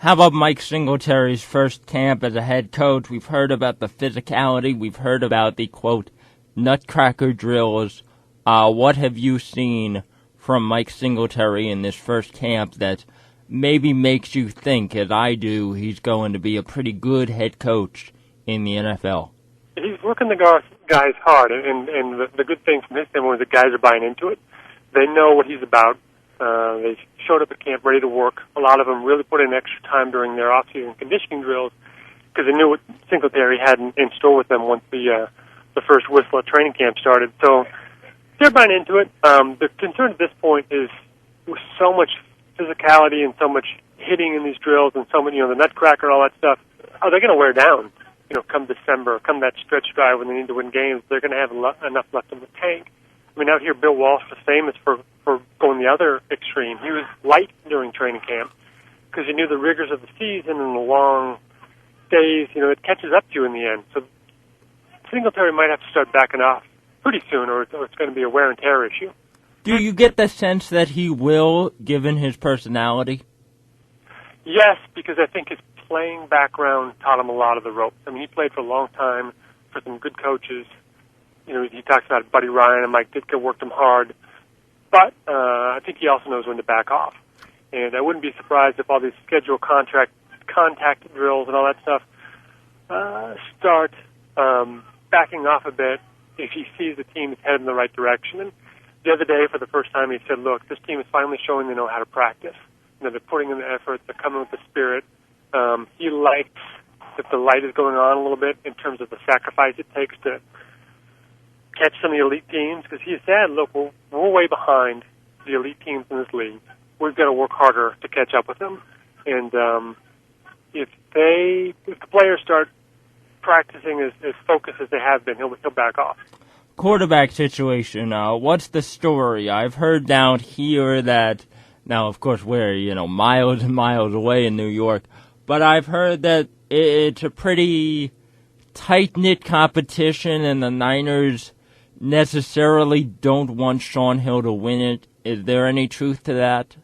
How about Mike Singletary's first camp as a head coach? We've heard about the physicality. We've heard about the, quote, nutcracker drills. What have you seen from Mike Singletary in this first camp that maybe makes you think, as I do, he's going to be a pretty good head coach in the NFL? He's working the guys hard, and the good thing from his standpoint is the guys are buying into it. They know what he's about. They showed up at camp ready to work. A lot of them really put in extra time during their off-season conditioning drills because they knew what Singletary had in store with them once the first whistle at training camp started. So they're buying into it. The concern at this point is with so much physicality and so much hitting in these drills and so many, the nutcracker and all that stuff, are they going to wear down? Come December, come that stretch drive when they need to win games, they're going to have enough left in the tank. I mean, out here, Bill Walsh was famous for going the other extreme. He was light during training camp because he knew the rigors of the season and the long days, it catches up to you in the end. So Singletary might have to start backing off pretty soon or it's going to be a wear and tear issue. Do you get the sense that he will, given his personality? Yes, because I think his playing background taught him a lot of the ropes. I mean, he played for a long time for some good coaches. He talks about Buddy Ryan and Mike Ditka worked him hard. But I think he also knows when to back off. And I wouldn't be surprised if all these scheduled contact drills and all that stuff start backing off a bit if he sees the team is headed in the right direction. And the other day, for the first time, he said, look, this team is finally showing they know how to practice. They're putting in the effort. They're coming with the spirit. He likes that the light is going on a little bit in terms of the sacrifice it takes to catch some of the elite teams, because he said, look, we're way behind the elite teams in this league. We've got to work harder to catch up with them. And if the players start practicing as focused as they have been, he'll back off. Quarterback situation, what's the story? I've heard down here that, now of course we're, miles and miles away in New York, but I've heard that it's a pretty tight-knit competition and the Niners necessarily don't want Shaun Hill to win it. Is there any truth to that?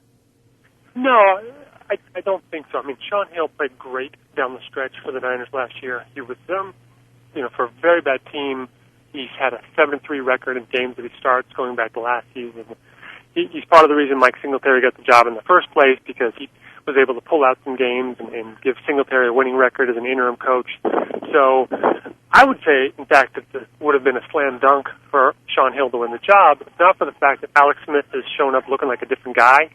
No, I don't think so. I mean, Shaun Hill played great down the stretch for the Niners last year. He was, for a very bad team, he's had a 7-3 record in games that he starts going back to last season. He's part of the reason Mike Singletary got the job in the first place, because he was able to pull out some games and give Singletary a winning record as an interim coach. So I would say, in fact, that it would have been a slam dunk for Shaun Hill to win the job, not for the fact that Alex Smith has shown up looking like a different guy.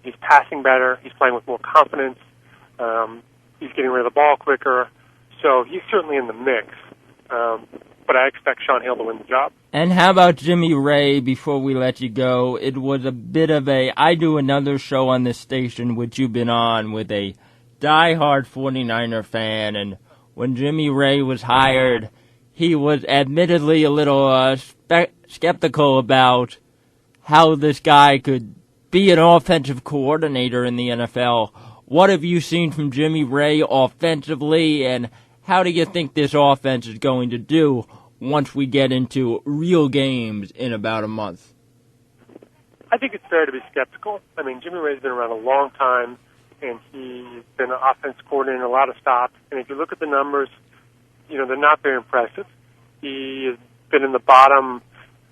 He's passing better. He's playing with more confidence. He's getting rid of the ball quicker. So he's certainly in the mix. But I expect Shaun Hill to win the job. And how about Jimmy Ray, before we let you go? It was a bit of I do another show on this station, which you've been on, with a diehard 49er fan, and when Jimmy Ray was hired, he was admittedly a little skeptical about how this guy could be an offensive coordinator in the NFL. What have you seen from Jimmy Ray offensively, and how do you think this offense is going to do once we get into real games in about a month? I think it's fair to be skeptical. I mean, Jimmy Ray's been around a long time, and he's been an offense coordinator in a lot of stops. And if you look at the numbers, they're not very impressive. He has been in the bottom,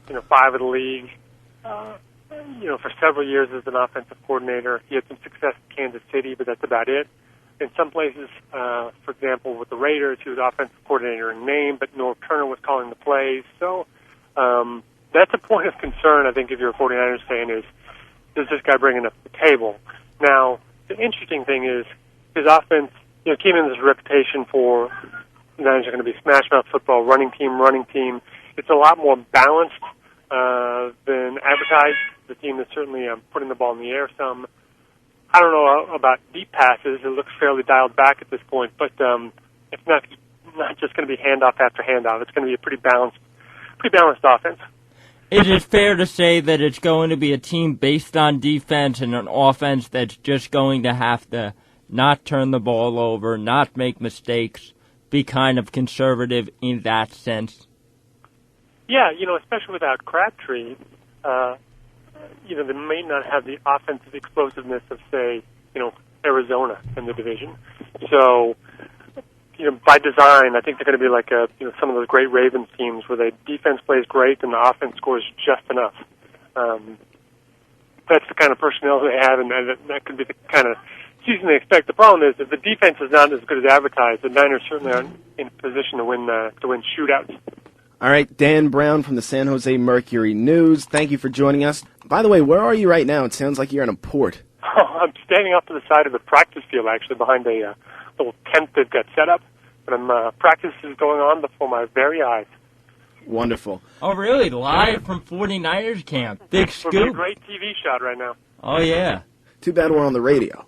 5 of the league, for several years as an offensive coordinator. He had some success in Kansas City, but that's about it. In some places, for example, with the Raiders, he was offensive coordinator in name, but Norv Turner was calling the plays. So that's a point of concern, I think, if you're a 49ers fan, is does this guy bring enough to the table? Now, the interesting thing is his offense, came in with this reputation for the Niners are going to be smash-mouth football, running team. It's a lot more balanced than advertised. The team is certainly putting the ball in the air some. I don't know about deep passes. It looks fairly dialed back at this point, but it's not just going to be handoff after handoff. It's going to be a pretty balanced offense. Is it fair to say that it's going to be a team based on defense and an offense that's just going to have to not turn the ball over, not make mistakes, be kind of conservative in that sense? Yeah, especially without Crabtree, they may not have the offensive explosiveness of, say, Arizona in the division. So, by design, I think they're going to be like some of those great Ravens teams where the defense plays great and the offense scores just enough. That's the kind of personnel they have, and that could be the kind of season they expect. The problem is, if the defense is not as good as advertised, the Niners certainly aren't in a position to win shootouts. All right, Dan Brown from the San Jose Mercury News, thank you for joining us. By the way, where are you right now? It sounds like you're in a port. Oh, I'm standing off to the side of the practice field, actually, behind a little tent they've got set up. But practice is going on before my very eyes. Wonderful. Oh, really? Live from 49ers camp. Big scoop. It's a great TV shot right now. Oh, yeah. Too bad we're on the radio.